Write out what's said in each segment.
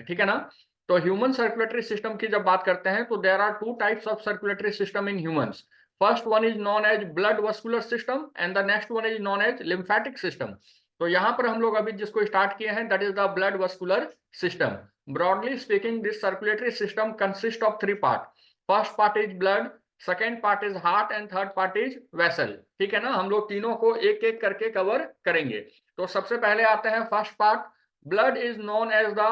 ठीक है ना। तो ह्यूमन सर्कुलेटरी सिस्टम की जब बात करते हैं तो there are two types of circulatory system in humans. First one is known as blood vascular system and the next one is known as lymphatic system. तो यहाँ पर हम लोग अभी जिसको स्टार्ट किए हैं that is the blood vascular system. Broadly speaking this circulatory system consist of three part. First part is blood, second part is heart and third part is vessel. ठीक है ना, हम लोग तीनों को एक एक करके कवर करेंगे। तो सबसे पहले आते हैं first part. Blood is known as the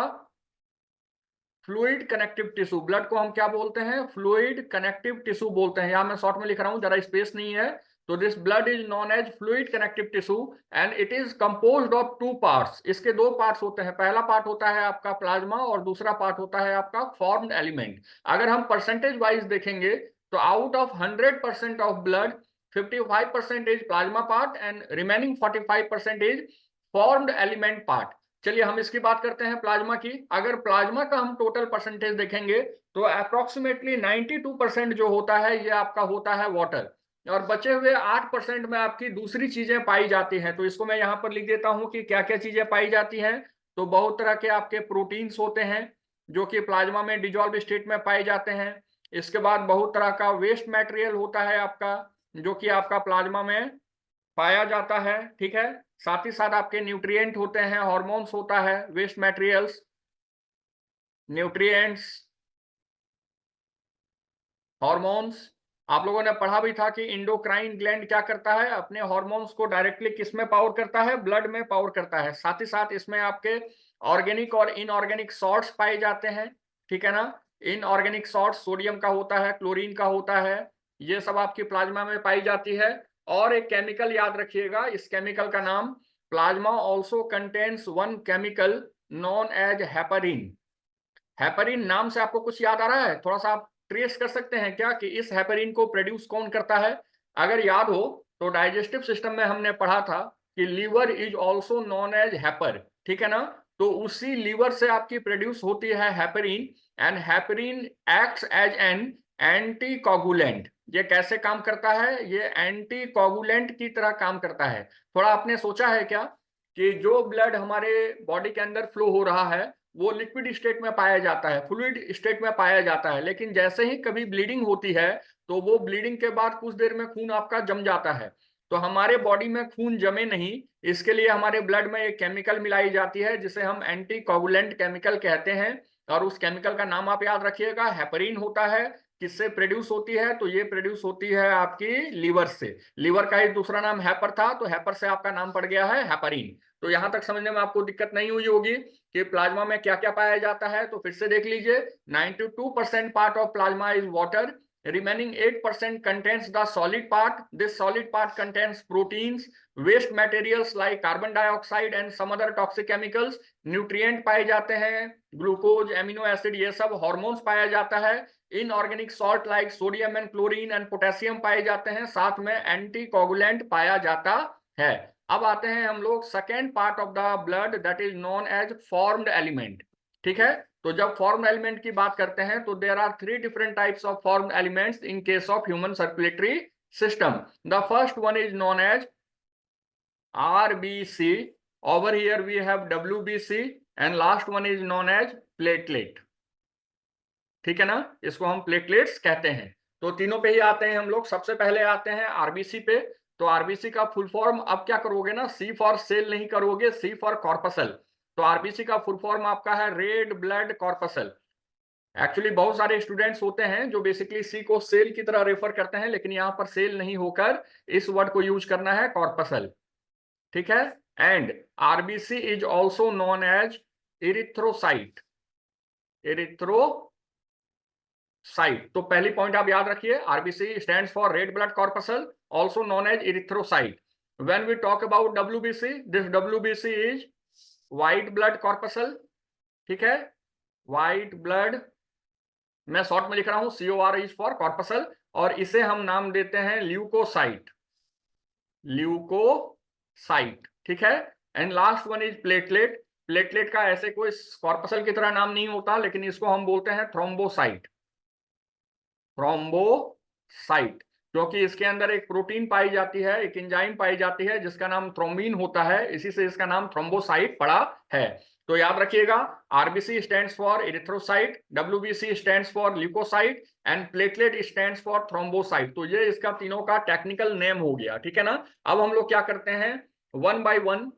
fluid connective tissue. Blood को हम क्या बोलते हैं? फ्लूइड कनेक्टिव टिश्यू बोलते हैं। यहां मैं शॉर्ट में लिख रहा हूं, जरा स्पेस नहीं है। तो this blood is known as fluid connective tissue and it is composed of two parts. इसके दो पार्ट्स होते हैं। पहला पार्ट होता है आपका प्लाज्मा और दूसरा पार्ट होता है आपका फॉर्म्ड एलिमेंट। अगर हम परसेंटेज वाइज देखेंगे तो out of 100% of blood 55% is plasma part and remaining 45% is formed element part. चलिए हम इसकी बात करते हैं प्लाज्मा की। अगर प्लाज्मा का हम टोटल परसेंटेज देखेंगे तो अप्रोक्सीमेटली 92% जो होता है ये आपका होता है वाटर, और बचे हुए 8% में आपकी दूसरी चीजें पाई जाती हैं। तो इसको मैं यहाँ पर लिख देता हूँ कि क्या क्या चीजें पाई जाती हैं। तो बहुत तरह के आपके प्रोटीन्स होते हैं जो कि प्लाज्मा में डिजॉल्व स्टेट में पाए जाते हैं। इसके बाद बहुत तरह का वेस्ट मटेरियल होता है आपका, जो कि आपका प्लाज्मा में पाया जाता है। ठीक है, साथ ही साथ आपके न्यूट्रिएंट होते हैं, हॉर्मोन्स होता है, वेस्ट मटेरियल्स, न्यूट्रिएंट्स, हॉर्मोन्स। आप लोगों ने पढ़ा भी था कि इंडोक्राइन ग्लैंड क्या करता है? अपने हॉर्मोन्स को डायरेक्टली किस में पावर करता है? ब्लड में पावर करता है। साथ ही साथ इसमें आपके ऑर्गेनिक और इनऑर्गेनिक सॉल्ट्स पाए जाते हैं। ठीक है ना, इनऑर्गेनिक सॉल्ट्स सोडियम का होता है, क्लोरीन का होता है, ये सब आपकी प्लाज्मा में पाई जाती है। और एक केमिकल याद रखिएगा, इस केमिकल का नाम, plasma also contains one chemical known as heparin. Heparin नाम से आपको कुछ याद आ रहा है? थोड़ा सा आप ट्रेस कर सकते हैं क्या कि इस हेपरिन को प्रोड्यूस कौन करता है? अगर याद हो तो डाइजेस्टिव सिस्टम में हमने पढ़ा था कि liver is also known as hepar. ठीक है ना, तो उसी लीवर से आपकी प्रोड्यूस होती है heparin and heparin acts as an anticoagulant. ये कैसे काम करता है? ये एंटी कोगुलेंट की तरह काम करता है। थोड़ा आपने सोचा है क्या कि जो ब्लड हमारे बॉडी के अंदर फ्लो हो रहा है वो लिक्विड स्टेट में पाया जाता है, फ्लूइड स्टेट में पाया जाता है, लेकिन जैसे ही कभी ब्लीडिंग होती है तो वो ब्लीडिंग के बाद कुछ देर में खून आपका जम जाता है। तो हमारे बॉडी में खून जमे नहीं, इसके लिए हमारे ब्लड में एक केमिकल मिलाई जाती है जिसे हम एंटी कोगुलेंट केमिकल कहते हैं। और उस केमिकल का नाम आप याद रखिएगा, हेपरिन होता है। किससे प्रोड्यूस होती है? तो ये प्रोड्यूस होती है आपकी लीवर से। लीवर का ही दूसरा नाम हैपर था, तो हैपर से आपका नाम पड़ गया है हेपरिन। तो यहां तक समझने में आपको दिक्कत नहीं हुई होगी कि प्लाज्मा में क्या क्या पाया जाता है। तो फिर से देख लीजिए, 92% part of plasma is water, remaining 8% contains the solid part. This solid part contains proteins, waste materials like carbon dioxide and some other toxic chemicals. Nutrient पाए जाते हैं, ग्लूकोज, एमिनो एसिड, ये सब हार्मोन्स पाया जाता है। Inorganic salt like sodium and chlorine and potassium पाए जाते हैं। साथ में एंटी कोगुलेंट पाया जाता है। अब आते हैं हम लोग second part of the blood that is known as formed element. ठीक है, तो जब फॉर्म्ड एलिमेंट की बात करते हैं तो there are three different types of formed elements in case of human circulatory system. The first one is known as RBC. Over here we have WBC and last one is known as platelet. ठीक है ना, इसको हम platelets कहते हैं। तो तीनों पे ही आते हैं हम लोग। सबसे पहले आते हैं आरबीसी पे। तो आरबीसी का फुल फॉर्म अब क्या करोगे ना, सी फॉर सेल नहीं करोगे, सी फॉर कॉर्पसल। तो आरबीसी का फुल फॉर्म आपका है रेड ब्लड कॉर्पसल। एक्चुअली बहुत सारे स्टूडेंट्स होते हैं जो बेसिकली सी को सेल की तरह रेफर करते हैं, लेकिन यहाँ पर सेल नहीं होकर इस वर्ड को यूज करना है, कॉर्पसल। ठीक है, and RBC is also known as erythrocyte. Erythrocyte, तो पहली पॉइंट आप याद रखिए, RBC stands for red blood corpuscle, also known as erythrocyte. When we talk about WBC, this WBC is white blood corpuscle. ठीक है, white blood, मैं short में लिख रहा हूं, COR इज फॉर कॉर्पसल, और इसे हम नाम देते हैं ल्यूकोसाइट। ल्यूकोसाइट, ठीक है। And last one is platelet. Platelet का ऐसे कोई कॉर्पसल की तरह नाम नहीं होता, लेकिन इसको हम बोलते हैं थ्रोम्बोसाइट। थ्रोम्बोसाइट, क्योंकि इसके अंदर एक प्रोटीन पाई जाती है, एक एंजाइम पाई जाती है जिसका नाम थ्रोम्बिन होता है, इसी से इसका नाम थ्रोम्बोसाइट पड़ा है। तो याद रखिएगा, RBC stands for erythrocyte, WBC stands for leucocyte and platelet stands for thrombocyte. तो ये इसका तीनों का टेक्निकल नेम हो गया, ठीक है ना। अब हम लोग क्या करते हैं, वन बाय वन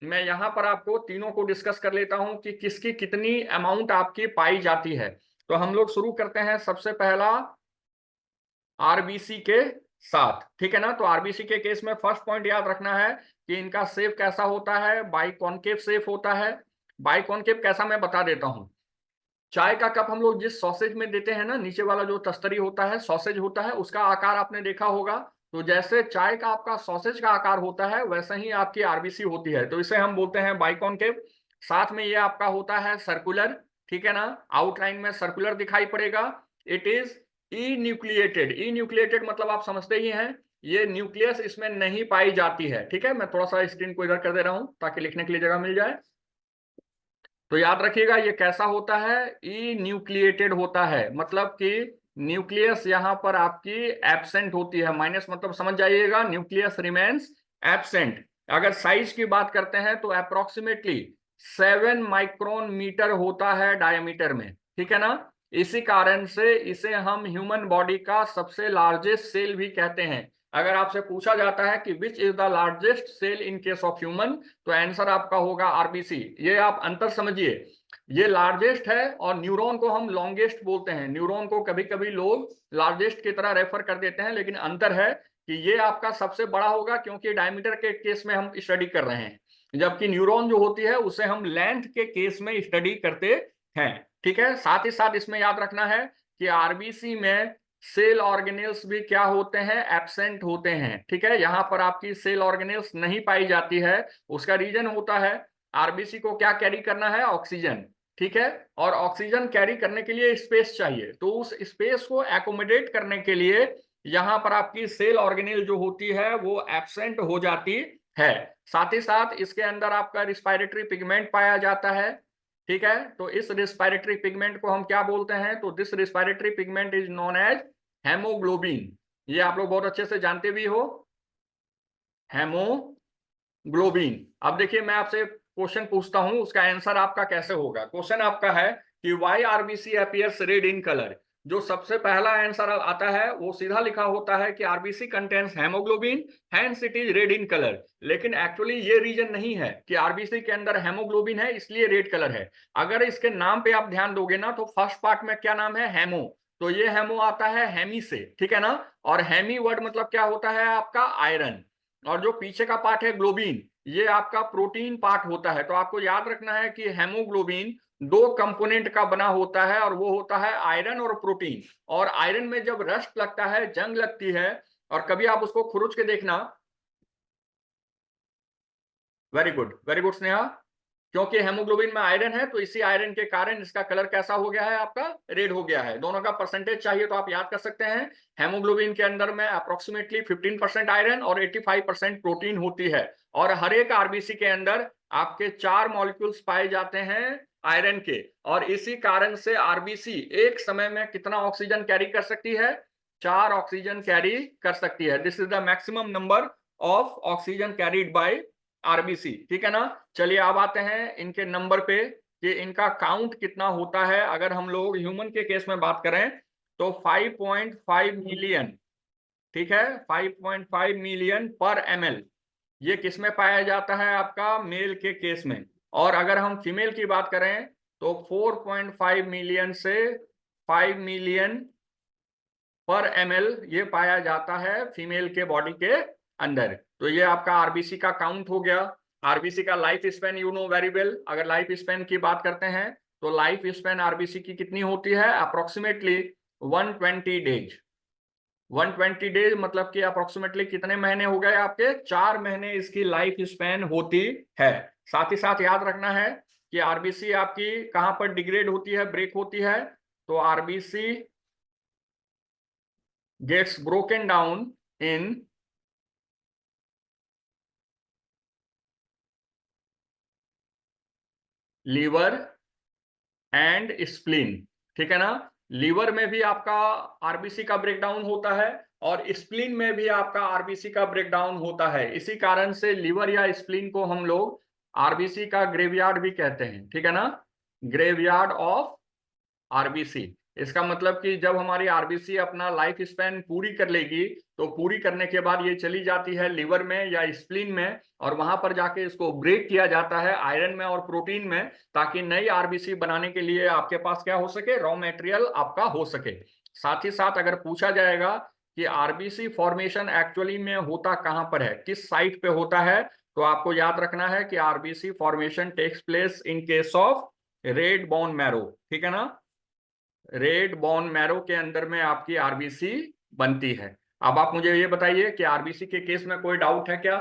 मैं यहां पर आपको तीनों को डिस्कस कर लेता हूं कि किसकी कितनी अमाउंट आपकी पाई जाती है। तो हम लोग शुरू करते हैं सबसे पहला आरबीसी के साथ, ठीक है ना। तो आरबीसी के केस में फर्स्ट पॉइंट याद रखना है कि इनका शेप कैसा होता है, बाइकॉन्केव शेप होता है। बाइकॉन्केव कैसा मैं बता देता हूं। चाय का कप हम लोग जिस सॉसेज में देते हैं ना, नीचे वाला जो तस्तरी होता है, सॉसेज होता है, उसका आकार आपने देखा होगा। तो जैसे चाय का आपका सॉसेज का आकार होता है, वैसे ही आपकी आरबीसी होती है, तो इसे हम बोलते हैं बाइकॉन्केव। साथ में ये आपका होता है सर्कुलर, ठीक है ना, आउटलाइन में सर्कुलर दिखाई पड़ेगा। It is E nucleated. E nucleated मतलब आप समझते ही हैं, ये न्यूक्लियस इसमें नहीं पाई जाती है, ठीक है। मैं थोड़ा सा स्क्रीन को इधर कर दे रहा हूं ताकि लिखने के लिए जगह मिल जाए। तो याद रखिएगा ये कैसा होता है, ई न्यूक्लिएटेड होता है, मतलब कि न्यूक्लियस यहां पर आपकी एब्सेंट होती है। माइनस मतलब समझ जाइएगा, न्यूक्लियस रिमेन्स एब्सेंट। अगर साइज की बात करते हैं तो अप्रोक्सीमेटली 7 माइक्रोन मीटर होता है डायमीटर में, ठीक है ना। इसी कारण से इसे हम ह्यूमन बॉडी का सबसे लार्जेस्ट सेल भी कहते हैं। अगर आपसे पूछा जाता है कि which is the largest cell in case of human, तो आंसर आपका होगा आरबीसी। ये आप अंतर समझिए, ये लार्जेस्ट है और न्यूरॉन को हम लॉन्गेस्ट बोलते हैं। न्यूरॉन को कभी कभी लोग लार्जेस्ट की तरह रेफर कर देते हैं, लेकिन अंतर है कि ये आपका सबसे बड़ा होगा क्योंकि डायमीटर के केस में हम स्टडी कर रहे हैं, जबकि न्यूरॉन जो होती है उसे हम लेंथ के केस में स्टडी करते हैं, ठीक है। साथ ही साथ इसमें याद रखना है कि आरबीसी में सेल ऑर्गेनेल्स भी क्या होते हैं, एब्सेंट होते हैं, ठीक है। यहां पर आपकी सेल ऑर्गेनेल्स नहीं पाई जाती है। उसका रीजन होता है, आरबीसी को क्या कैरी करना है, ऑक्सीजन, ठीक है। और ऑक्सीजन कैरी करने के लिए स्पेस चाहिए, तो उस स्पेस को एकोमोडेट करने के लिए यहां पर आपकी सेल ऑर्गेनेल जो होती है वो एब्सेंट हो जाती है। साथ ही साथ इसके अंदर आपका रिस्पायरेटरी पिगमेंट पाया जाता है, ठीक है। तो इस रिस्पायरेटरी पिगमेंट को हम क्या बोलते हैं, तो this respiratory pigment is known as haemoglobin. ये आप लोग बहुत अच्छे से जानते भी हो, हेमोग्लोबिन। अब देखिए मैं आपसे क्वेश्चन पूछता हूं, उसका आंसर आपका कैसे होगा। क्वेश्चन आपका है कि why RBC appears red in colour. जो सबसे पहला आंसर आता है वो सीधा लिखा होता है कि RBC contains haemoglobin, hence it is red in colour. लेकिन एक्चुअली ये रीजन नहीं है कि आरबीसी के अंदर हेमोग्लोबिन है इसलिए रेड कलर है। अगर इसके नाम पे आप ध्यान दोगे ना, तो फर्स्ट पार्ट में क्या नाम है, हेमो। तो ये हेमो आता है हेमी से, ठीक है ना। और हेमी वर्ड मतलब क्या होता है आपका, आयरन। और जो पीछे का पार्ट है ग्लोबिन, ये आपका प्रोटीन पार्ट होता है। तो आपको याद रखना है कि हेमोग्लोबिन दो कंपोनेंट का बना होता है, और वो होता है आयरन और प्रोटीन। और आयरन में जब रस्ट लगता है, जंग लगती है, और कभी आप उसको खुरुच के देखना, वेरी गुड स्नेहा, क्योंकि हेमोग्लोबिन में आयरन है, तो इसी आयरन के कारण इसका कलर कैसा हो गया है, आपका रेड हो गया है। दोनों का परसेंटेज चाहिए तो आप याद कर सकते हैं। हेमोग्लोबिन के अंदर में अप्रोक्सीमेटली 15% आयरन और 85% प्रोटीन होती है। और हर एक आरबीसी के अंदर आपके 4 मॉलिक्यूल्स पाए जाते हैं आयरन के। और इसी कारण से आरबीसी एक समय में कितना ऑक्सीजन कैरी कर सकती है, 4 ऑक्सीजन कैरी कर सकती है। This is the maximum number of oxygen carried bye RBC, ठीक है ना। चलिए अब आते हैं इनके नंबर पे कि इनका काउंट कितना होता है। अगर हम लोग ह्यूमन के केस में बात करें तो 5.5 मिलियन, ठीक है, 5.5 मिलियन पर ml ये किस में पाया जाता है, आपका मेल के केस में। और अगर हम फीमेल की बात करें तो 4.5 मिलियन से 5 मिलियन पर ml ये पाया जाता है फीमेल के बॉडी के अंदर। तो ये आपका आरबीसी का काउंट हो गया। आरबीसी का life span you know very well. अगर लाइफ स्पेन की बात करते हैं तो लाइफ स्पेन आरबीसी की कितनी होती है, अप्रोक्सीमेटली 120 डेज। 120 डेज मतलब कि अप्रोक्सीमेटली कितने महीने हो गए आपके, 4 महीने इसकी लाइफ स्पेन होती है। साथ ही साथ याद रखना है कि आरबीसी आपकी कहां पर डिग्रेड होती है, ब्रेक होती है, तो RBC gets broken down in liver and spleen, ठीक है ना। लीवर में भी आपका आरबीसी का ब्रेकडाउन होता है और स्प्लीन में भी आपका आरबीसी का ब्रेकडाउन होता है। इसी कारण से लीवर या स्प्लीन को हम लोग आरबीसी का ग्रेवयार्ड भी कहते हैं, ठीक है ना, ग्रेवयार्ड ऑफ आरबीसी। इसका मतलब कि जब हमारी आरबीसी अपना लाइफ स्पैन पूरी कर लेगी तो पूरी करने के बाद ये चली जाती है लिवर में या स्प्लीन में, और वहां पर जाके इसको ब्रेक किया जाता है आयरन में और प्रोटीन में, ताकि नई आरबीसी बनाने के लिए आपके पास क्या हो सके, रॉ मटेरियल आपका हो सके। साथ ही साथ अगर पूछा जाएगा कि आरबीसी फॉर्मेशन एक्चुअली में होता कहां पर है, किस साइट पे होता है, तो आपको याद रखना है कि RBC formation takes place in case of red bone marrow, ठीक है ना, रेड बोन मैरो के अंदर में आपकी आरबीसी बनती है। अब आप मुझे ये बताइए कि आरबीसी के केस में कोई डाउट है क्या?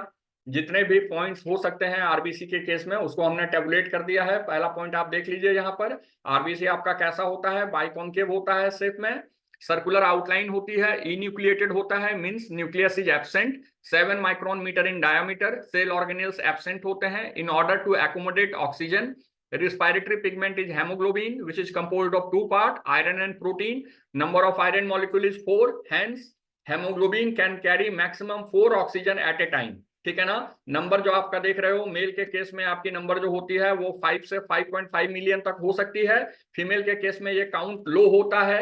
जितने भी पॉइंट्स हो सकते हैं आरबीसी के केस में उसको हमने टेबुलेट कर दिया है। पहला पॉइंट आप देख लीजिए, यहाँ पर आरबीसी आपका कैसा होता है, बाइकॉन्केव होता है शेप में, सर्कुलर आउटलाइन होती है, इन्यूक्लिएटेड होता है, means nucleus is absent, 7 micron metre in diameter, cell organelles absent होते हैं in order to accommodate oxygen. Respiratory pigment is hemoglobin, which is composed of two parts, iron and protein. Number of iron molecule is 4. Hence, hemoglobin can carry maximum 4 oxygen at a time. ठीक है ना। Number जो आपका देख रहे हो mail के case में आपकी नंबर जो होती है वो 5 से 5.5 मिलियन तक हो सकती है। फीमेल के केस में ये काउंट लो होता है।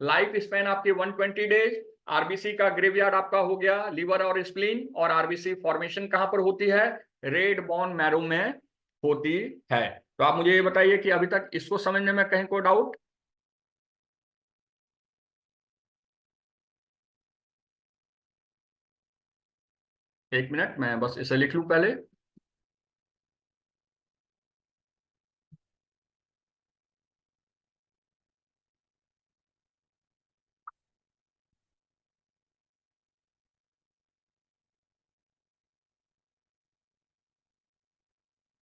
लाइफ स्पैन आपकी 120 डेज। आरबीसी का ग्रेवयार्ड आपका हो गया लिवर और स्प्लीन, और आरबीसी फॉर्मेशन कहां पर होती है, रेड बोन मैरो में होती है। तो आप मुझे ये बताइए कि अभी तक इसको समझने में कहीं कोई डाउट? एक मिनट, मैं बस इसे लिख लूं पहले।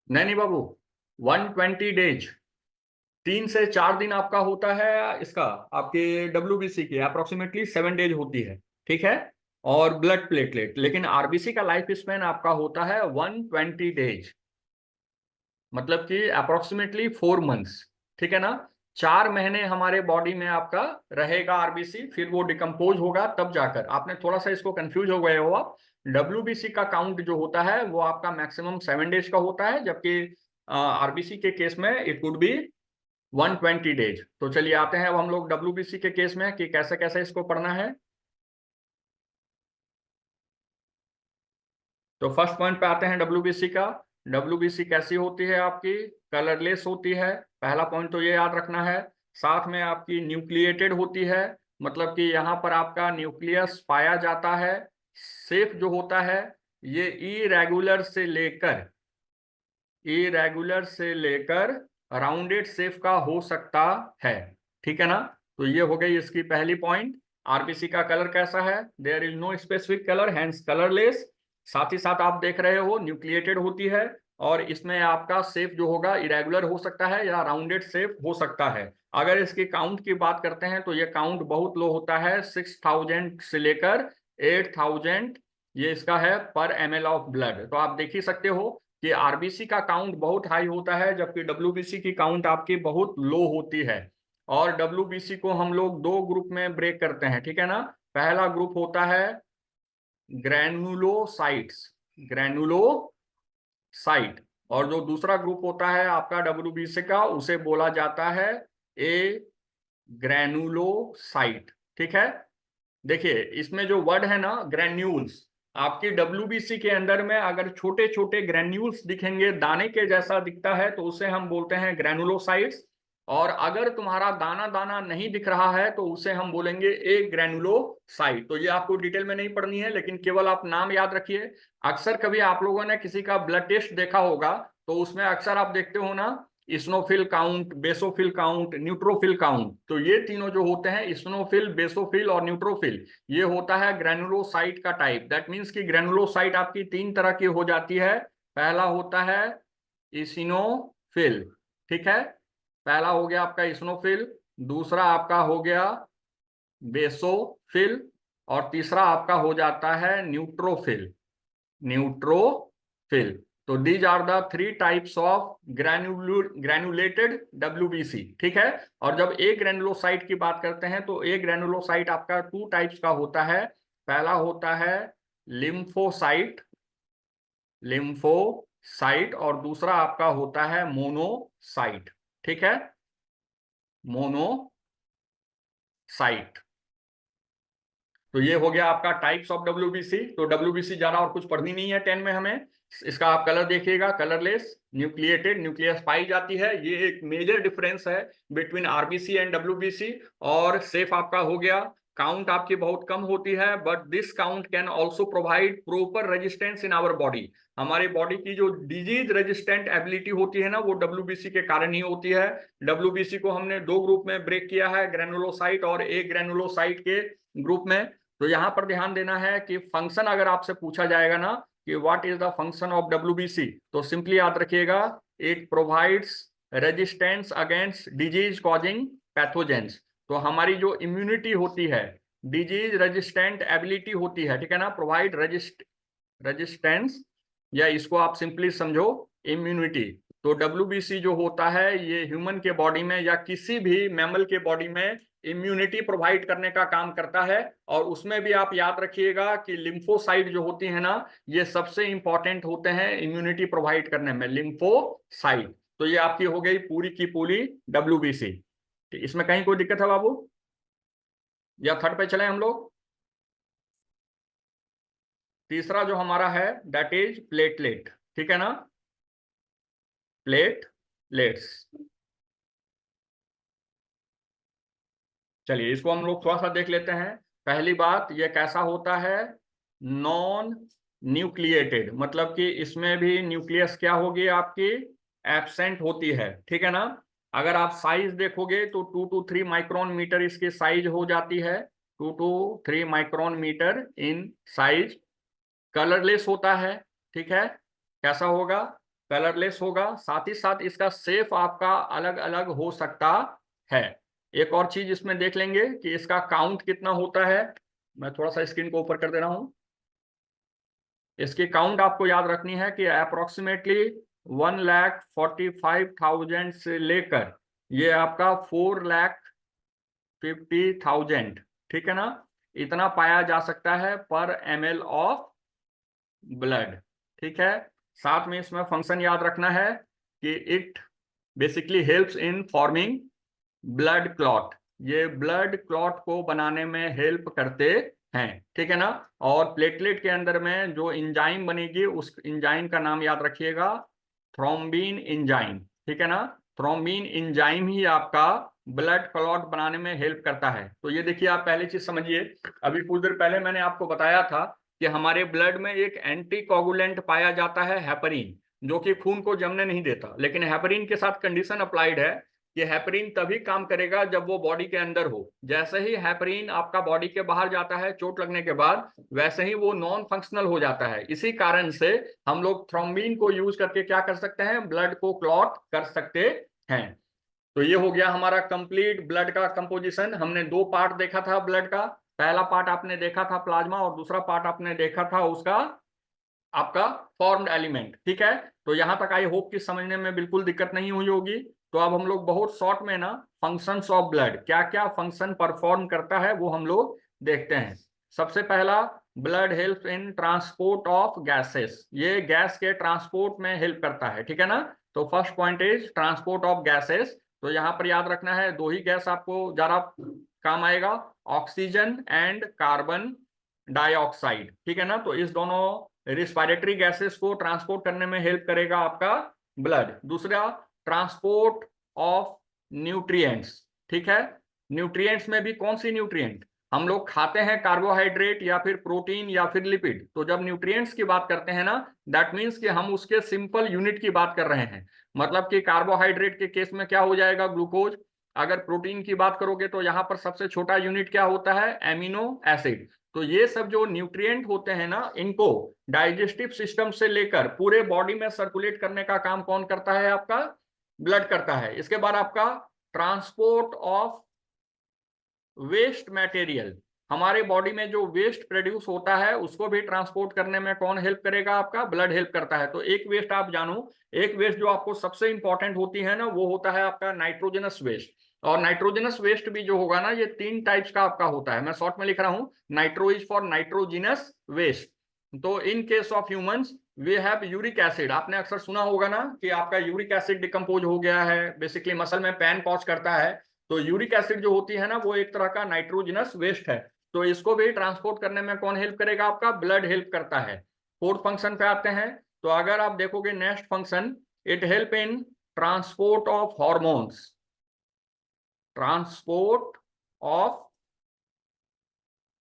नहीं नहीं बाबू, 120 डेज, 3 से 4 दिन आपका होता है इसका, आपके डब्ल्यूबीसी की अप्रोक्सीमेटली 7 डेज होती है, ठीक है। और ब्लड प्लेटलेट, लेकिन आरबीसी का लाइफ स्पैन आपका होता है 120 डेज, मतलब कि अप्रोक्सीमेटली 4 मंथ्स, ठीक है ना। 4 महीने हमारे बॉडी में आपका रहेगा आरबीसी, फिर वो डिकम्पोज होगा, तब जाकर आपने थोड़ा सा इसको कंफ्यूज हो गए हो आप। डब्ल्यूबीसी का काउंट जो होता है वो आपका मैक्सिमम 7 डेज का होता है, जबकि आरबीसी के केस में इट वुड बी 120 डेज। तो चलिए आते हैं अब हम लोग डब्ल्यूबीसी के केस में कि कैसे कैसे इसको पढ़ना है। तो फर्स्ट पॉइंट पे आते हैं डब्ल्यूबीसी का। डब्ल्यूबीसी कैसी होती है आपकी, कलरलेस होती है, पहला पॉइंट तो ये याद रखना है। साथ में आपकी न्यूक्लिएटेड होती है, मतलब कि यहाँ पर आपका न्यूक्लियस पाया जाता है। शेप जो होता है ये इरेगुलर से लेकर राउंडेड शेप का हो सकता है, ठीक है ना। तो ये हो गई इसकी पहली पॉइंट। आरबीसी का कलर कैसा है, there is no specific colour, hence colourless. साथ ही साथ आप देख रहे हो न्यूक्लिएटेड होती है, और इसमें आपका शेप जो होगा इरेगुलर हो सकता है या राउंडेड शेप हो सकता है। अगर इसकी काउंट की बात करते हैं तो ये काउंट बहुत लो होता है, 6000 से लेकर 8000 ये इसका है पर ml ऑफ ब्लड। तो आप देख ही सकते हो कि आरबीसी का काउंट बहुत हाई होता है, जबकि डब्ल्यूबीसी की काउंट आपकी बहुत लो होती है। और डब्ल्यूबीसी को हम लोग 2 ग्रुप में ब्रेक करते हैं, ठीक है ना। पहला ग्रुप होता है ग्रैनुलोसाइट्स, ग्रैनुलोसाइट, और जो दूसरा ग्रुप होता है आपका डब्ल्यूबीसी का उसे बोला जाता है ए ग्रैनुलोसाइट, ठीक है। देखिए इसमें जो वर्ड है ना ग्रैन्यूल्स, आपकी डब्ल्यूबीसी के अंदर में अगर छोटे छोटे ग्रैन्यूल्स दिखेंगे, दाने के जैसा दिखता है, तो उसे हम बोलते हैं ग्रैनुलोसाइट्स। और अगर तुम्हारा दाना दाना नहीं दिख रहा है तो उसे हम बोलेंगे ए ग्रैनुलोसाइट। तो ये आपको डिटेल में नहीं पढ़नी है, लेकिन केवल आप नाम याद रखिए। अक्सर कभी आप लोगों ने किसी का ब्लड टेस्ट देखा होगा, तो उसमें अक्सर आप देखते हो ना eosinophil count, basophil count, neutrophil count. तो ये तीनों जो होते हैं इस्नोफिल, बेसोफिल और न्यूट्रोफिल, ये होता है ग्रैनुलोसाइट का टाइप। दैट मीन्स कि ग्रैनुलोसाइट आपकी 3 तरह की हो जाती है। पहला होता है इसिनोफिल, ठीक है, पहला हो गया आपका इसिनोफिल, दूसरा आपका हो गया बेसोफिल, और तीसरा आपका हो जाता है न्यूट्रोफिल, न्यूट्रोफिल। तो these are the 3 types of granulated WBC, ठीक है। और जब एक ग्रैनुलोसाइट की बात करते हैं तो एक ग्रैनुलोसाइट आपका 2 टाइप्स का होता है। पहला होता है लिम्फोसाइट, लिम्फोसाइट, साइट और दूसरा आपका होता है मोनोसाइट। ठीक है, मोनोसाइट। तो ये हो गया आपका टाइप्स ऑफ डब्ल्यूबीसी। तो डब्ल्यूबीसी ज्यादा और कुछ पढ़नी नहीं है 10 में हमें। इसका आप कलर देखिएगा, कलरलेस, न्यूक्लिएटेड, न्यूक्लियस पाई जाती है। ये एक मेजर डिफरेंस है बिटवीन आरबीसी एंड डब्ल्यूबीसी। और सेफ आपका हो गया, काउंट आपकी बहुत कम होती है, but this count can also provide proper resistance in our body. हमारी बॉडी की जो डिजीज रेजिस्टेंट एबिलिटी होती है ना, वो डब्ल्यूबीसी के कारण ही होती है। डब्ल्यूबीसी को हमने दो ग्रुप में ब्रेक किया है, ग्रेनुलोसाइट और ए ग्रेनुलोसाइट के ग्रुप में। तो यहां पर ध्यान देना है कि फंक्शन अगर आपसे पूछा जाएगा ना कि what is the function of WBC, तो सिंपली याद रखिएगा, it provides resistance against disease causing pathogens. तो हमारी जो इम्यूनिटी होती है, डिजीज रेजिस्टेंट एबिलिटी होती है, ठीक है ना, प्रोवाइड रेजिस्टेंस, या इसको आप सिंपली समझो इम्यूनिटी। तो डब्ल्यूबीसी जो होता है ये ह्यूमन के बॉडी में या किसी भी मैमल के बॉडी में इम्यूनिटी प्रोवाइड करने का काम करता है। और उसमें भी आप याद रखिएगा कि लिम्फोसाइट जो होती है ना, ये सबसे इंपॉर्टेंट होते हैं इम्यूनिटी प्रोवाइड करने में, लिम्फोसाइट। तो ये आपकी हो गई पूरी की पूरी डब्ल्यूबीसी। इसमें कहीं कोई दिक्कत है बाबू, या थर्ड पे चले हम लोग? तीसरा जो हमारा है दैट इज प्लेटलेट। ठीक है ना, प्लेटलेट्स। चलिए इसको हम लोग थोड़ा सा देख लेते हैं। पहली बात, ये कैसा होता है? नॉन न्यूक्लिएटेड, मतलब कि इसमें भी न्यूक्लियस क्या होगी आपकी, एब्सेंट होती है। ठीक है ना। अगर आप साइज देखोगे तो 2 to 3 माइक्रोन मीटर इसकी साइज हो जाती है, 2 to 3 micron metre in size. Colourless होता है। ठीक है, कैसा होगा? कलरलेस होगा। साथ ही साथ इसका शेप आपका अलग अलग हो सकता है। एक और चीज इसमें देख लेंगे कि इसका काउंट कितना होता है। मैं थोड़ा सा स्क्रीन को ऊपर कर दे रहा हूं। इसकी काउंट आपको याद रखनी है कि अप्रोक्सीमेटली 1,45,000 से लेकर ये आपका 4,50,000, ठीक है ना, इतना पाया जा सकता है पर ml ऑफ ब्लड। ठीक है। साथ में इसमें फंक्शन याद रखना है कि it basically helps in forming blood clot. ये ब्लड क्लॉट को बनाने में हेल्प करते हैं। ठीक है ना। और प्लेटलेट के अंदर में जो इंजाइम बनेगी उस इंजाइम का नाम याद रखिएगा, थ्रोम्बिन इंजाइम। ठीक है ना। थ्रोम्बिन इंजाइम ही आपका ब्लड क्लॉट बनाने में हेल्प करता है। तो ये देखिए, आप पहले चीज समझिए, अभी कुछ देर पहले मैंने आपको बताया था कि हमारे ब्लड में एक एंटी कोगुलेंट पाया जाता है, हेपरिन, जो कि खून को जमने नहीं देता। लेकिन हेपरिन के साथ कंडीशन अप्लाइड है कि हेपरिन तभी काम करेगा जब वो बॉडी के अंदर हो। जैसे ही हेपरिन आपका बॉडी के बाहर जाता है चोट लगने के बाद, वैसे ही वो नॉन फंक्शनल हो जाता है। इसी कारण से हम लोग थ्रोम्बिन को यूज करके क्या कर सकते हैं, ब्लड को क्लॉट कर सकते हैं। तो ये हो गया हमारा कंप्लीट ब्लड का कंपोजिशन। हमने दो पार्ट देखा था ब्लड का। पहला पार्ट आपने देखा था प्लाज्मा, और दूसरा पार्ट आपने देखा था उसका आपका फॉर्म्ड एलिमेंट। ठीक है। तो यहां तक आई होप कि समझने में बिल्कुल दिक्कत नहीं हुई होगी। तो अब हम लोग बहुत शॉर्ट में ना फंक्शंस ऑफ ब्लड, क्या क्या फंक्शन परफॉर्म करता है वो हम लोग देखते हैं। सबसे पहला, blood help in transport of gases. ये गैस के ट्रांसपोर्ट में हेल्प करता है। ठीक है ना। तो first point is transport of gases. तो यहाँ पर याद रखना है, दो ही गैस आपको ज्यादा काम आएगा, ऑक्सीजन एंड कार्बन डाइऑक्साइड। ठीक है ना। तो इस दोनों रिस्पायरेटरी गैसेस को ट्रांसपोर्ट करने में हेल्प करेगा आपका ब्लड। दूसरा, ट्रांसपोर्ट ऑफ न्यूट्रिएंट्स। ठीक है। न्यूट्रिएंट्स में भी कौन सी न्यूट्रिएंट? हम लोग खाते हैं कार्बोहाइड्रेट या फिर प्रोटीन या फिर लिपिड। तो जब न्यूट्रिएंट्स की बात करते हैं ना, दैट मीन्स कि हम उसके सिंपल यूनिट की बात कर रहे हैं। मतलब कि कार्बोहाइड्रेट के केस में क्या हो जाएगा, ग्लूकोज। अगर प्रोटीन की बात करोगे तो यहाँ पर सबसे छोटा यूनिट क्या होता है, एमिनो एसिड। तो ये सब जो न्यूट्रिएंट होते हैं ना, इनको डाइजेस्टिव सिस्टम से लेकर पूरे बॉडी में सर्कुलेट करने का काम कौन करता है, आपका ब्लड करता है। इसके बाद आपका ट्रांसपोर्ट ऑफ वेस्ट मटेरियल। हमारे बॉडी में जो वेस्ट प्रोड्यूस होता है उसको भी ट्रांसपोर्ट करने में कौन हेल्प करेगा, आपका ब्लड हेल्प करता है। तो एक वेस्ट आप जानो, एक वेस्ट जो आपको सबसे इंपॉर्टेंट होती है ना, वो होता है आपका नाइट्रोजनस वेस्ट। और नाइट्रोजनस वेस्ट भी जो होगा ना, ये 3 टाइप्स का आपका होता है। मैं शॉर्ट में लिख रहा हूं, nitro is for nitrogenous waste. तो in case of humans, we have uric acid. आपने अक्सर सुना होगा ना कि आपका यूरिक एसिड डिकम्पोज हो गया है, बेसिकली मसल में पैन कॉज करता है। तो यूरिक एसिड जो होती है ना, वो एक तरह का नाइट्रोजनस वेस्ट है। तो इसको भी ट्रांसपोर्ट करने में कौन हेल्प करेगा? आपका ब्लड हेल्प करता है। फोर्थ फंक्शन पे आते हैं। तो अगर आप देखोगे next function, it help in transport of hormones. Transport of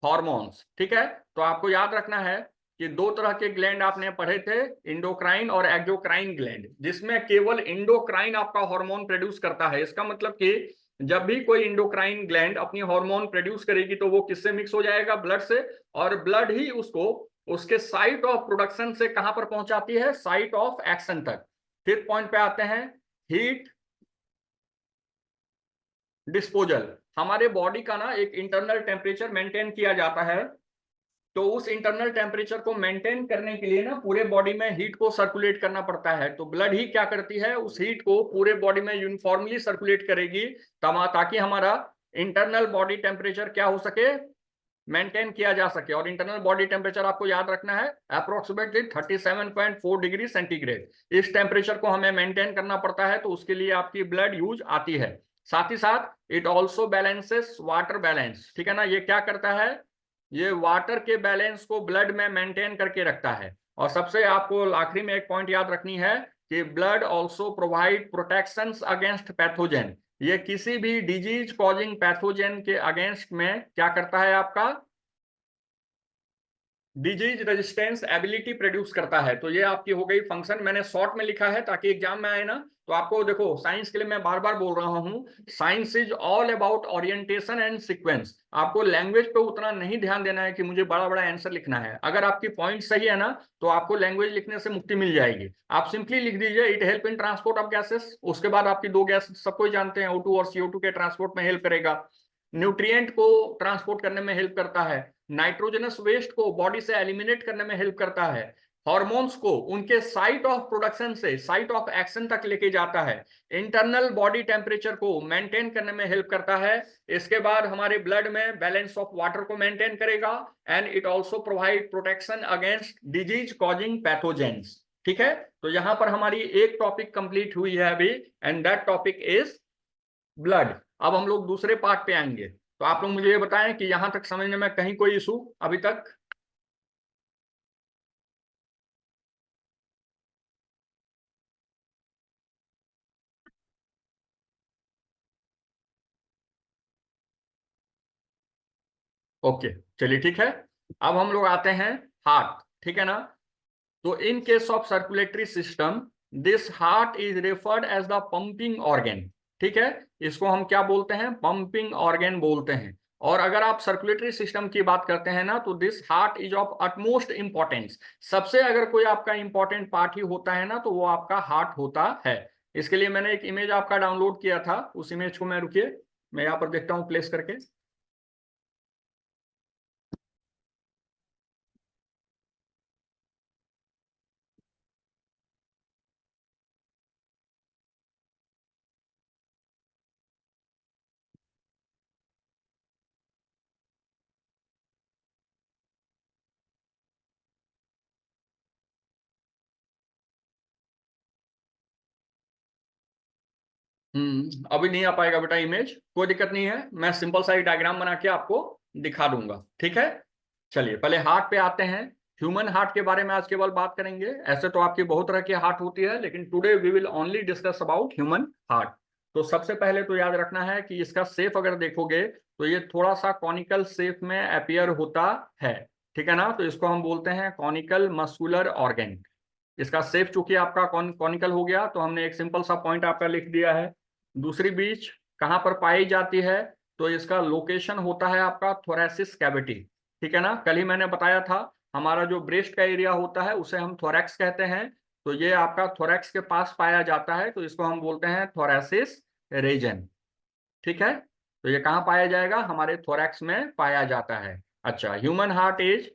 hormones, ठीक है। तो आपको याद रखना है कि दो तरह के ग्लैंड आपने पढ़े थे, इंडोक्राइन और एक्सोक्राइन ग्लैंड, जिसमें केवल इंडोक्राइन आपका हार्मोन प्रोड्यूस करता है। इसका मतलब कि जब भी कोई इंडोक्राइन ग्लैंड अपनी हार्मोन प्रोड्यूस करेगी तो वो किससे मिक्स हो जाएगा? ब्लड से। और ब्लड ही उसको उसके साइट ऑफ प्रोडक्शन से कहां पर पहुंचाती है? साइट ऑफ एक्शन तक। फिफ्थ पॉइंट पे आते हैं, हीट डिस्पोजल। हमारे बॉडी का ना एक इंटरनल टेम्परेचर मेंटेन किया जाता है। तो उस इंटरनल टेम्परेचर को मेंटेन करने के लिए ना पूरे बॉडी में हीट को सर्कुलेट करना पड़ता है। तो ब्लड ही क्या करती है? उस हीट को पूरे बॉडी में यूनिफॉर्मली सर्कुलेट करेगी, ताकि हमारा इंटरनल बॉडी टेम्परेचर क्या हो सके? मेंटेन किया जा सके। और इंटरनल बॉडी टेम्परेचर आपको याद रखना है अप्रोक्सीमेटली 37.4 डिग्री सेंटीग्रेड। इस टेम्परेचर को हमें मेंटेन करना पड़ता है, तो उसके लिए आपकी ब्लड यूज आती है। साथ ही साथ it also balances water balance, ठीक है ना। ये क्या करता है? ये वाटर के बैलेंस को ब्लड में मेंटेन करके रखता है। और सबसे आपको आखिरी में एक पॉइंट याद रखनी है कि blood also provide protection against pathogen. ये किसी भी डिजीज कॉजिंग पैथोजेन के अगेंस्ट में क्या करता है? आपका डिजीज रेजिस्टेंस एबिलिटी प्रोड्यूस करता है। तो ये आपकी हो गई फंक्शन। मैंने शॉर्ट में लिखा है ताकि एग्जाम में आए ना। तो आपको देखो, साइंस के लिए मैं बार बार बोल रहा हूं, science is all about orientation and sequence. आपको लैंग्वेज पे उतना नहीं ध्यान देना है कि मुझे बड़ा बड़ा आंसर लिखना है। अगर आपकी पॉइंट सही है ना, तो आपको लैंग्वेज लिखने से मुक्ति मिल जाएगी। आप सिंपली लिख दीजिए, it help in transport of gases. उसके बाद आपकी दो गैस सबको जानते हैं, O2 और CO2 के ट्रांसपोर्ट में हेल्प करेगा। न्यूट्रिएंट को ट्रांसपोर्ट करने में हेल्प करता है। नाइट्रोजनस वेस्ट को बॉडी से एलिमिनेट करने में हेल्प करता है। हॉर्मोन्स को उनके साइट ऑफ प्रोडक्शन से साइट ऑफ एक्शन तक लेके जाता है। इंटरनल बॉडी टेम्परेचर को मेंटेन करने में हेल्प करता है। इसके बाद हमारे ब्लड में बैलेंस ऑफ वाटर को मेंटेन करेगा। And it also provide protection against disease causing pathogens, ठीक है। तो यहां पर हमारी एक टॉपिक कंप्लीट हुई है अभी, and that topic is blood. अब हम लोग दूसरे पार्ट पे आएंगे। तो आप लोग मुझे ये बताएं कि यहां तक समझने में कहीं कोई इशू अभी तक? ओके, चलिए ठीक है। अब हम लोग आते हैं हार्ट, ठीक है ना। तो in case of circulatory system, this heart is referred as the pumping organ, ठीक है। इसको हम क्या बोलते हैं? पंपिंग ऑर्गेन बोलते हैं। और अगर आप सर्कुलेटरी सिस्टम की बात करते हैं ना, तो this heart is of utmost importance. सबसे अगर कोई आपका इंपॉर्टेंट पार्ट ही होता है ना, तो वो आपका हार्ट होता है। इसके लिए मैंने एक इमेज आपका डाउनलोड किया था। उस इमेज को मैं, रुकिए, मैं यहाँ पर देखता हूँ प्लेस करके। अभी नहीं आ पाएगा बेटा इमेज, कोई दिक्कत नहीं है। मैं सिंपल सा एक डायग्राम बना के आपको दिखा दूंगा, ठीक है। चलिए पहले हार्ट पे आते हैं। ह्यूमन हार्ट के बारे में आज केवल बात करेंगे। ऐसे तो आपकी बहुत तरह की हार्ट होती है, लेकिन today we will only discuss about human heart. तो सबसे पहले तो याद रखना है कि इसका शेप अगर देखोगे तो ये थोड़ा सा कॉनिकल शेप में अपियर होता है, ठीक है ना। तो इसको हम बोलते हैं कॉनिकल मस्कुलर ऑर्गेन। इसका शेप चूंकि आपका कॉनिकल हो गया, तो हमने एक सिंपल सा पॉइंट आपका लिख दिया है। दूसरी बीच कहाँ पर पाई जाती है? तो इसका लोकेशन होता है आपका थोरैसिस कैविटी, ठीक है ना। कल ही मैंने बताया था, हमारा जो ब्रेस्ट का एरिया होता है उसे हम थोरैक्स कहते हैं। तो ये आपका थोरैक्स के पास पाया जाता है, तो इसको हम बोलते हैं थोरैसिस रीजन, ठीक है। तो ये कहाँ पाया जाएगा? हमारे थोरैक्स में पाया जाता है। अच्छा, human heart is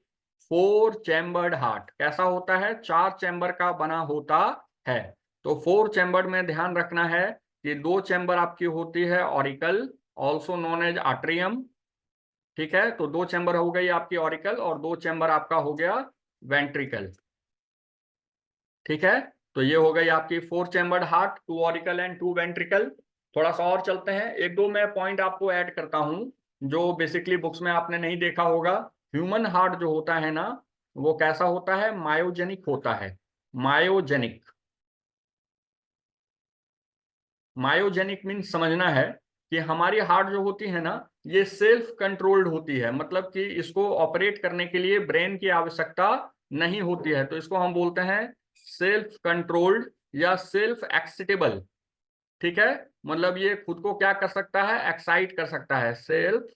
four chambered heart. कैसा होता है? चार चैम्बर का बना होता है। तो फोर चैम्बर्ड में ध्यान रखना है कि दो चैम्बर आपकी होती है auricle, also known as atrium, ठीक है। तो दो चैम्बर हो गई आपकी ऑरिकल, और दो चैम्बर आपका हो गया वेंट्रिकल। ठीक है, तो ये हो गई आपकी 4 chambered heart, 2 auricle and 2 ventricle. थोड़ा सा और चलते हैं, एक दो मैं पॉइंट आपको ऐड करता हूं जो बेसिकली बुक्स में आपने नहीं देखा होगा। ह्यूमन हार्ट जो होता है ना, वो कैसा होता है, मायोजेनिक होता है। मायोजेनिक, मायोजेनिक मीन्स समझना है कि हमारी हार्ट जो होती है ना, ये सेल्फ कंट्रोल्ड होती है, मतलब कि इसको ऑपरेट करने के लिए ब्रेन की आवश्यकता नहीं होती है, तो इसको हम बोलते हैं सेल्फ कंट्रोल्ड या सेल्फ एक्साइटेबल। ठीक है, मतलब ये खुद को क्या कर सकता है, एक्साइट कर सकता है, सेल्फ।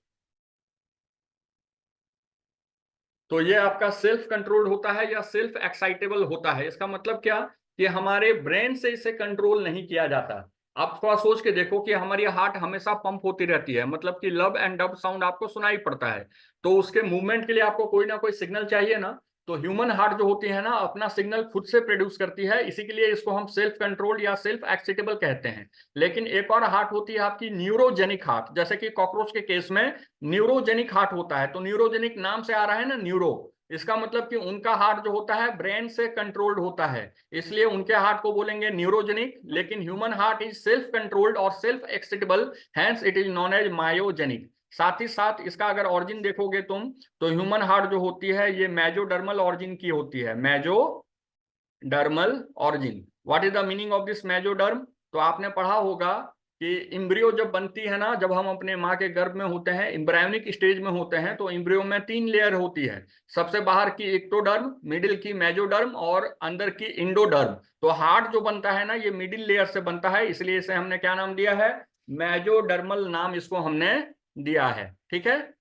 तो ये आपका सेल्फ कंट्रोल्ड होता है या सेल्फ एक्साइटेबल होता है। इसका मतलब क्या, कि हमारे ब्रेन से इसे कंट्रोल नहीं किया जाता। आप थोड़ा सोच के देखो कि हमारी हार्ट हमेशा पंप होती रहती है, मतलब कि लब एंड डब साउंड आपको सुनाई पड़ता है, तो उसके मूवमेंट के लिए आपको कोई ना कोई सिग्नल चाहिए ना। तो ह्यूमन हार्ट जो होती है ना, अपना सिग्नल खुद से प्रोड्यूस करती है, इसी के लिए इसको हम सेल्फ कंट्रोल्ड या सेल्फ एक्साइटेबल कहते हैं। लेकिन एक और हार्ट होती है आपकी न्यूरोजेनिक हार्ट, जैसे कि कॉकरोच के केस में न्यूरोजेनिक हार्ट होता है। तो न्यूरोजेनिक नाम से आ रहा है ना, न्यूरो, इसका मतलब कि उनका हार्ट जो होता है ब्रेन से कंट्रोल्ड होता है, इसलिए उनके हार्ट को बोलेंगे न्यूरोजेनिक। लेकिन human heart is self controlled और self excitable, hence it is known as myogenic. साथ ही साथ इसका अगर ऑरिजिन देखोगे तुम, तो ह्यूमन हार्ट जो होती है ये मेजोडर्मल ऑरिजिन की होती है। Mesodermal origin, what is the meaning of this mesoderm? तो आपने पढ़ा होगा कि इम्ब्रियो जब बनती है ना, जब हम अपने माँ के गर्भ में होते हैं, इम्ब्रायोनिक स्टेज में होते हैं, तो इम्ब्रियो में 3 लेयर होती है। सबसे बाहर की एक्टोडर्म, मिडिल की मेजोडर्म और अंदर की इंडोडर्म। तो हार्ट जो बनता है ना, ये मिडिल लेयर से बनता है, इसलिए इसे हमने क्या नाम दिया है, मेजोडर्मल नाम इसको हमने दिया है। ठीक है,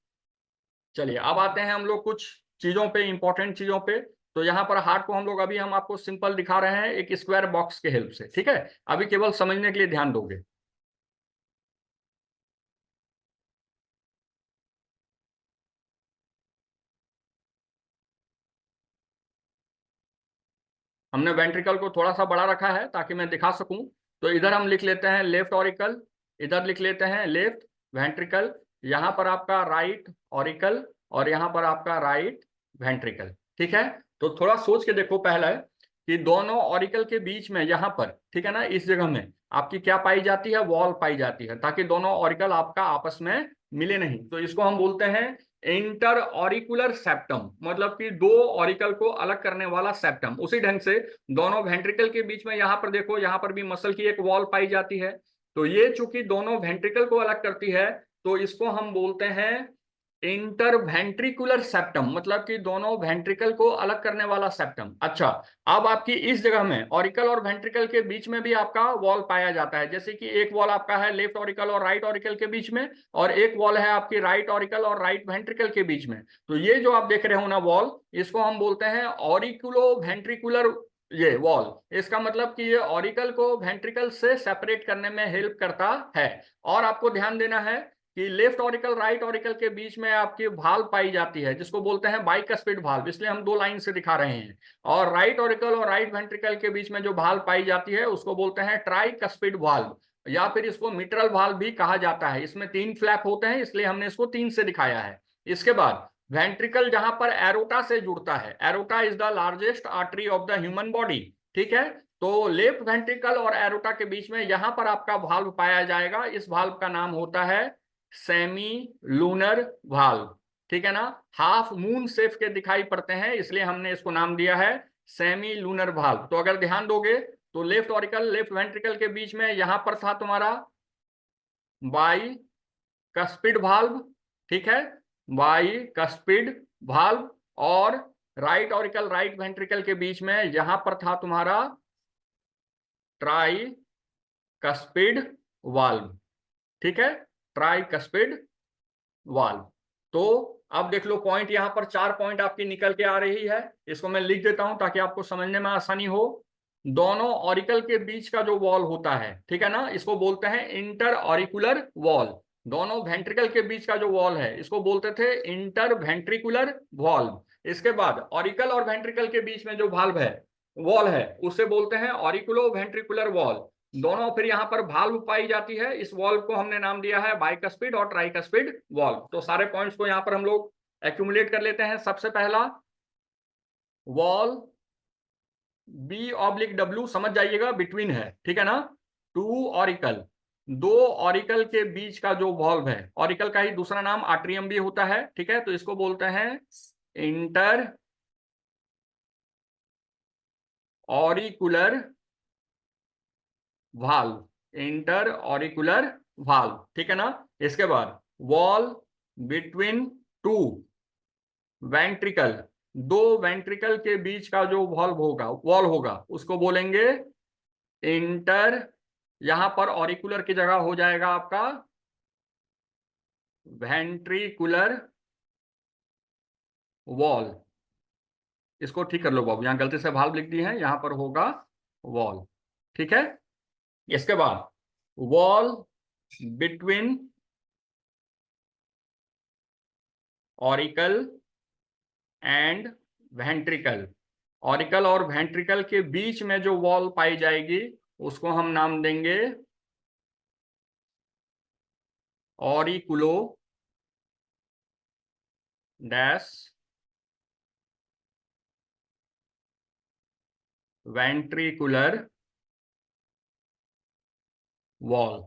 चलिए अब आते हैं हम लोग कुछ चीजों पे, इंपॉर्टेंट चीजों पे। तो यहाँ पर हार्ट को हम लोग अभी हम आपको सिंपल दिखा रहे हैं एक स्क्वायर बॉक्स के हेल्प से। ठीक है, अभी केवल समझने के लिए ध्यान दोगे। हमने वेंट्रिकल को थोड़ा सा बड़ा रखा है ताकि मैं दिखा सकूं। तो इधर हम लिख लेते हैं लेफ्ट ऑरिकल, इधर लिख लेते हैं लेफ्ट वेंट्रिकल, यहाँ पर आपका राइट ऑरिकल और यहाँ पर आपका राइट वेंट्रिकल। ठीक है, तो थोड़ा सोच के देखो पहले कि दोनों ऑरिकल के बीच में यहाँ पर, ठीक है ना, इस जगह में आपकी क्या पाई जाती है, वॉल पाई जाती है, ताकि दोनों ऑरिकल आपका आपस में मिले नहीं। तो इसको हम बोलते हैं इंटर ऑरिकुलर सेप्टम, मतलब कि दो ऑरिकल को अलग करने वाला सेप्टम। उसी ढंग से दोनों वेंट्रिकल के बीच में यहाँ पर देखो, यहाँ पर भी मसल की एक वॉल पाई जाती है। तो ये चूंकि दोनों वेंट्रिकल को अलग करती है, तो इसको हम बोलते हैं इंटर वेंट्रिकुलर सेप्टम, मतलब कि दोनों वेंट्रिकल को अलग करने वाला सेप्टम। अच्छा, अब आपकी इस जगह में ऑरिकल और वेंट्रिकल के बीच में भी आपका वॉल पाया जाता है, जैसे कि एक वॉल आपका है लेफ्ट ऑरिकल और राइट ऑरिकल के बीच में, और एक वॉल है आपकी राइट ऑरिकल और राइट वेंट्रिकल के बीच में। तो ये जो आप देख रहे हो ना वॉल, इसको हम बोलते हैं ऑरिकुलो वेंट्रिकुलर ये वॉल। इसका मतलब कि ये ऑरिकल को वेंट्रिकल से सेपरेट करने में हेल्प करता है। और आपको ध्यान देना है कि लेफ्ट ऑरिकल राइट ऑरिकल के बीच में आपकी भाल्व पाई जाती है, जिसको बोलते हैं बाइकस्पिड भाल्व, इसलिए हम दो लाइन से दिखा रहे हैं। और राइट ऑरिकल और राइट वेंट्रिकल के बीच में जो भाल्व पाई जाती है उसको बोलते हैं ट्राइकस्पिड भाल्व, या फिर इसको मिट्रल भाल्व भी कहा जाता है। इसमें 3 फ्लैप होते हैं, इसलिए हमने इसको 3 से दिखाया है। इसके बाद वेंट्रिकल जहां पर एरोटा से जुड़ता है, aorta is the largest artery of the human body. ठीक है, तो लेफ्ट वेंट्रिकल और एरोटा के बीच में यहां पर आपका भाल्व पाया जाएगा, इस भाल्व का नाम होता है सेमी लूनर भाल्व। ठीक है ना, हाफ मून शेप के दिखाई पड़ते हैं, इसलिए हमने इसको नाम दिया है सेमी लूनर भाल्व। तो अगर ध्यान दोगे तो लेफ्ट ऑरिकल लेफ्ट वेंट्रिकल के बीच में यहां पर था तुम्हारा बाई कस्पिड भाल्व। ठीक है, बाई कस्पिड भाल्व। और राइट ऑरिकल राइट वेंट्रिकल के बीच में यहां पर था तुम्हारा ट्राई कस्पिड वाल्व। ठीक है, ट्राई कस्पिड वाल्व। तो अब देख लो पॉइंट, यहां पर 4 पॉइंट आपकी निकल के आ रही है, इसको मैं लिख देता हूं ताकि आपको समझने में आसानी हो। दोनों ऑरिकल के बीच का जो वॉल होता है, ठीक है ना, इसको बोलते हैं इंटर ऑरिकुलर वॉल। दोनों वेंट्रिकल के बीच का जो वॉल है इसको बोलते थे इंटर वेंट्रिकुलर वॉल्व। इसके बाद ऑरिकल और वेंट्रिकल के बीच में जो वाल्व है, वॉल है, उसे बोलते हैं ऑरिकुलो वेंट्रिकुलर वॉल। दोनों फिर यहाँ पर भाल्व पाई जाती है, इस वॉल्व को हमने नाम दिया है बाइकस्पिड और ट्राइकस्पिड वॉल्व। तो सारे पॉइंट्स को यहाँ पर हम लोग एक्यूमुलेट कर लेते हैं। सबसे पहला, वॉल B/W समझ जाइएगा, बिटवीन है, ठीक है ना। टू ऑरिकल, दो ऑरिकल के बीच का जो वॉल्व है, ऑरिकल का ही दूसरा नाम आट्रियम भी होता है, ठीक है, तो इसको बोलते हैं inter auricular valve, inter auricular valve, ठीक है ना। इसके बाद वॉल बिटवीन टू वेंट्रिकल, दो वेंट्रिकल के बीच का जो वॉल होगा उसको बोलेंगे इंटर, यहां पर ऑरिकुलर की जगह हो जाएगा आपका वेंट्रिकुलर वॉल। इसको ठीक कर लो बाबू, यहां गलती से वाल्व लिख दी है, यहां पर होगा वॉल, ठीक है। इसके बाद wall between auricle and ventricle, auricle और वेंट्रिकल के बीच में जो वॉल पाई जाएगी उसको हम नाम देंगे ऑरिकुलो डैश वेंट्रिकुलर वॉल।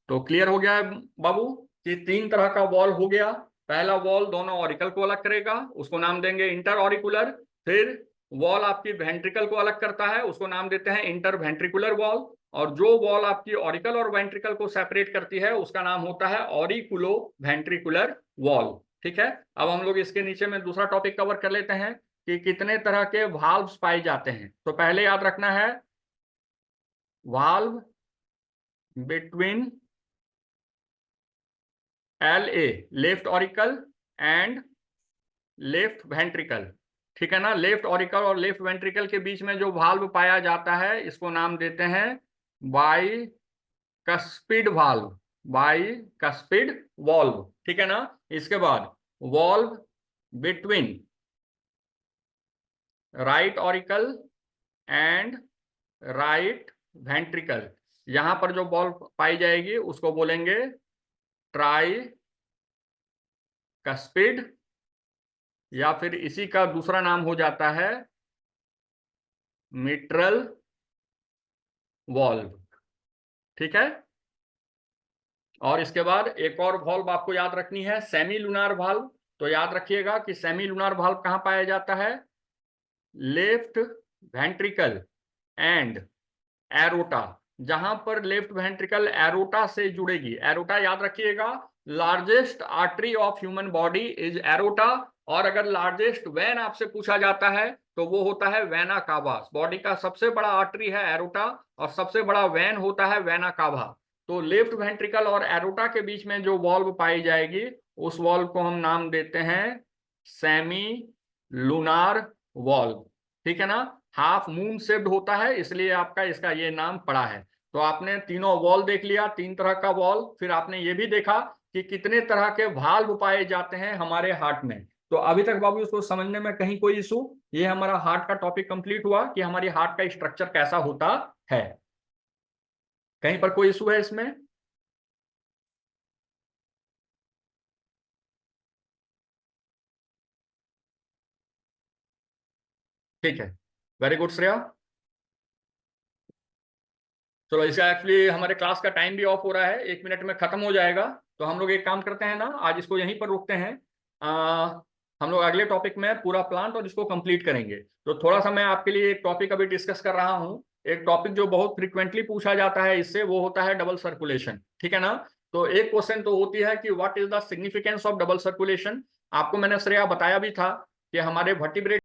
तो क्लियर हो गया है बाबू कि तीन तरह का वॉल हो गया। पहला वॉल दोनों ऑरिकल को अलग करेगा, उसको नाम देंगे इंटर ऑरिकुलर। फिर वॉल आपकी वेंट्रिकल को अलग करता है, उसको नाम देते हैं इंटर वेंट्रिकुलर वॉल। और जो वॉल आपकी ऑरिकल और वेंट्रिकल को सेपरेट करती है उसका नाम होता है ऑरिकुलो वेंट्रिकुलर वॉल, ठीक है। अब हम लोग इसके नीचे में दूसरा टॉपिक कवर कर लेते हैं कि कितने तरह के वाल्व्स पाए जाते हैं। तो पहले याद रखना है valve between LA left auricle and left ventricle, ठीक है ना। लेफ्ट ऑरिकल और लेफ्ट वेंट्रिकल के बीच में जो वाल्व पाया जाता है इसको नाम देते हैं bicuspid valve, bicuspid valve, ठीक है ना। इसके बाद valve between right auricle and right ventricle, यहां पर जो वॉल्व पाई जाएगी उसको बोलेंगे ट्राई कस्पिड, या फिर इसी का दूसरा नाम हो जाता है मिट्रल वॉल्व, ठीक है। और इसके बाद एक और वॉल्व आपको याद रखनी है, सेमी लूनार वाल्व। तो याद रखिएगा कि सेमी लूनार वाल्व कहां पाया जाता है, लेफ्ट वेंट्रिकल एंड एरोटा, जहां पर लेफ्ट वेंट्रिकल एरोटा से जुड़ेगी। एरोटा याद रखिएगा, largest artery of human body is aorta. और अगर लार्जेस्ट वेन आपसे पूछा जाता है तो वो होता है वेना कावा। बॉडी का सबसे बड़ा आर्टरी है एरोटा और सबसे बड़ा वेन होता है वेना कावा। तो लेफ्ट वेंट्रिकल और एरोटा के बीच में जो वॉल्व पाई जाएगी उस वॉल्व को हम नाम देते हैं सेमी लूनार वॉल्व, ठीक है ना। हाफ मून शेप्ड होता है इसलिए आपका इसका ये नाम पड़ा है। तो आपने तीनों वॉल देख लिया, तीन तरह का वॉल। फिर आपने ये भी देखा कि कितने तरह के वाल्व पाए जाते हैं हमारे हार्ट में। तो अभी तक बाबू इसको समझने में कहीं कोई इशू, ये हमारा हार्ट का टॉपिक कंप्लीट हुआ कि हमारी हार्ट का स्ट्रक्चर कैसा होता है। कहीं पर कोई इशू है इसमें? ठीक है, वेरी गुड श्रेया। चलो, इसका एक्चुअली हमारे क्लास का टाइम भी ऑफ हो रहा है, 1 मिनट में खत्म हो जाएगा। तो हम लोग एक काम करते हैं ना, आज इसको यहीं पर रोकते हैं। हम लोग अगले टॉपिक में पूरा प्लांट और इसको कंप्लीट करेंगे। तो थोड़ा सा मैं आपके लिए एक टॉपिक अभी डिस्कस कर रहा हूँ। एक टॉपिक जो बहुत फ्रिक्वेंटली पूछा जाता है इससे, वो होता है डबल सर्कुलेशन, ठीक है ना। तो एक क्वेश्चन तो होती है कि what is the significance of double circulation. आपको मैंने श्रेया बताया भी था कि हमारे वर्टिब्रेट